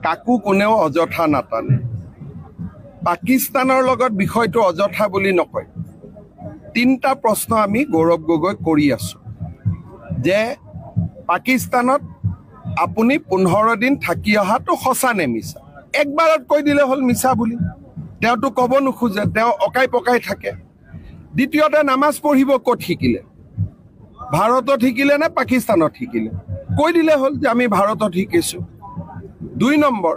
কাকো কোনেও অযথা নাটানে পাকিস্তানৰ লগত বিষয়টো অযথা বুলি নকয় তিনটা প্ৰশ্ন আমি গৌৰৱ গগৈ কৰি আছো যে পাকিস্তানত আপুনি 15 দিন থাকি অহাটো সঁচা নে মিছা একবাৰত কৈ দিলে হল মিছা বুলি তেওঁটো ক'ব নোখোজে তেওঁ অকাই পকাই থাকে দ্বিতীয়তে নামাজ পঢ়িব ক'ত শিকিলে ভাৰতত শিকিলে নে পাকিস্তানত শিকিলে কৈ দিলে হল যে আমি ভাৰতত শিকিছো 2 নম্বৰ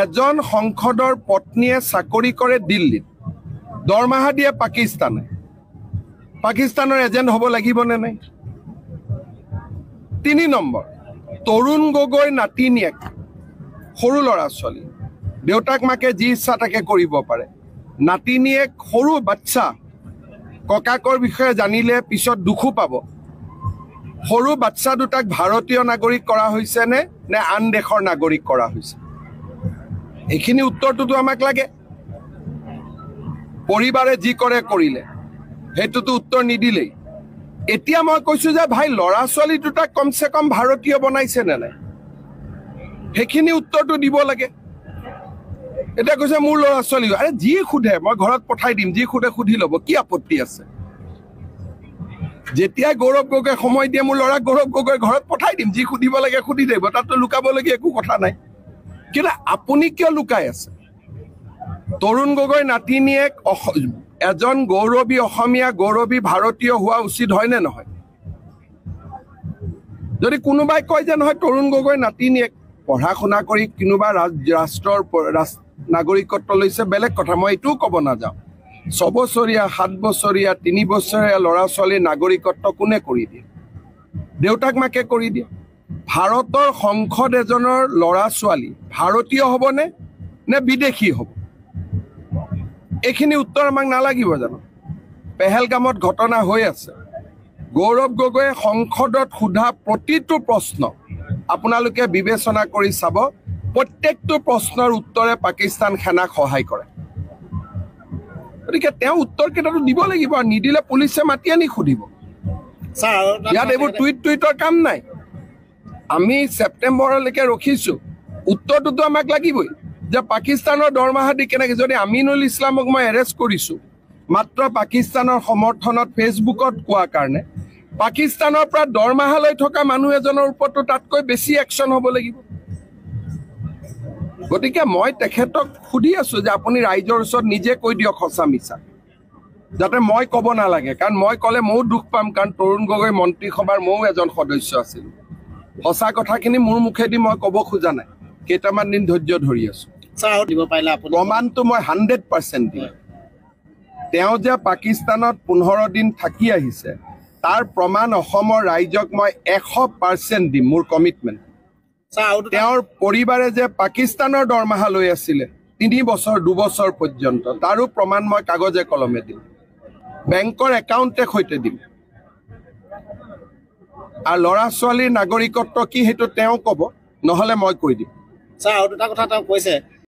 এজন সংসদৰ পত্নীয়ে চাকৰি কৰে দিল্লীত দৰমহা দিয়ে পাকিস্তানৰ এজেন্ট হ'ব লাগিবনে নাই 3 নম্বৰ তৰুণ গগৈ নাতিনিয়েক সৰু ল'ৰা ছোৱালী দেউতাক মাকে যি ইচ্ছা তাকে কৰিব পাৰে নাতিনিয়েক সৰু বাচ্চা ককাকৰ বিষয়ে জানিলে পিছত দুখো পাব সৰু বাচ্চা দুটাক ভাৰতীয় নাগৰিক কৰা হৈছে নে আন দেশৰ নাগৰিক কৰা হৈছে এইখিনি উত্তৰটো আমাক লাগে পৰিবাৰে যি কৰে কৰিলে হেতুটো উত্তৰ নিদিলে এতিয়া মই কৈছো যে ভাই লৰা ছোৱালী দুটা কমসে কম ভাৰতীয় বনাইছে নে নাই হেখিনি উত্তৰটো দিব লাগে এটা কৈছে মোৰ লৰা ছোৱালী আৰে যি খুদে মই ঘৰত পঠাই দিম যি খুদে খুধি লব কি আপত্তি আছে যেতিয়া গৌৰৱ গগৈ সময় দিয়ে মোৰ লৰা গৌৰৱ গগৈ ঘৰত পঠাই দিম যি খুদিব লাগে খুদি দেব তাতো লুকাব লাগে একো কথা নাই কিন্তু আপুনি কিয় লুকাই আছে তৰুণ গগৈ নাতিনিয়েক এজন গৌৰৱী অসমীয়া গৌৰৱী ভাৰতীয় হোৱা উচিত হয় নে নহয় যদি কোনোবাই কয় যে নহয় তৰুণ গগৈ নাতিনিয়েক পঢ়া শুনা কৰি কোনোবা ৰাষ্ট্ৰৰ নাগৰিকত্ব লৈছে বেলেগ কথা মই এটো ক'ব নাযাওঁ 6 বছৰীয়া 7 বছৰীয়া 3 বছৰীয়া ল'ৰা ছোৱালীৰ নাগৰিকত্ব কোনে কৰি দিয়ে দেউতাক মাকে কৰি দিয়ে ভাৰতৰ সংসদ এজনৰ ল'ৰা ছোৱালী ভাৰতীয় হ'বনে নে বিদেশী হ'ব এইখিনি উত্তৰ আমাক নালাগিব জানো পেহেলগামত ঘটনা হৈ আছে গৌৰৱ গগৈয়ে সংসদত সোধা প্ৰতিটো প্ৰশ্ন আপোনালোকে বিবেচনা কৰি চাব প্ৰত্যেকটো প্ৰশ্নৰ উত্তৰে পাকিস্তান সেনাক সহায় কৰে গতিকে তেওঁ উত্তৰ কেইটাটো দিব লাগিব আৰু নিদিলে পুলিচে মাতি আনি সুধিব ইয়াত এইবোৰ টুইটৰ কাম নাই আমি সেপ্টেম্বৰলৈকে ৰখিছো উত্তৰটোতো আমাক লাগিবই যে পাকিস্তানৰ দৰমহা দি কেনেকৈ যদি আমিনুল ইছলামক মই এৰেষ্ট কৰিছো মাত্ৰ পাকিস্তানৰ সমৰ্থনত ফেচবুকত কোৱা কাৰণে পাকিস্তানৰ পৰা দৰমহা লৈ থকা মানুহ এজনৰ ওপৰতো তাতকৈ বেছি একচন হ'ব লাগিব গতিকে মই তেখেতক সুধি আছো যে আপুনি ৰাইজৰ ওচৰত নিজে কৈ দিয়ক সঁচা মিছা যাতে মই ক'ব নালাগে কাৰণ মই ক'লে ময়ো দুখ পাম কাৰণ তৰুণ গগৈ মন্ত্ৰী সভাৰ ময়ো এজন সদস্য আছিল সঁচা কথাখিনি মোৰ মুখেদি মই ক'ব খোজা নাই কেইটামান দিন ধৈৰ্য ধৰি আছো প্ৰমাণটো মই 100% দিম তেওঁ যে পাকিস্তানত 15 দিন থাকি আহিছে তাৰ প্ৰমাণ অসমৰ ৰাইজক মই 100% দিম মোৰ কমিটমেণ্ট তেওঁৰ পৰিবাৰে যে পাকিস্তানৰ দৰমহা লৈ আছিলে 3 বছৰ 2 বছৰ পৰ্যন্ত তাৰো প্ৰমাণ মই কাগজে কলমে দিম বেংকৰ একাউণ্টে সৈতে দিম আৰু ল'ৰা ছোৱালীৰ নাগৰিকত্ব কি হেতু তেওঁ ক'ব নহলে মই কৈ দিম আৰু দুটা কথা তেওঁ কৈছে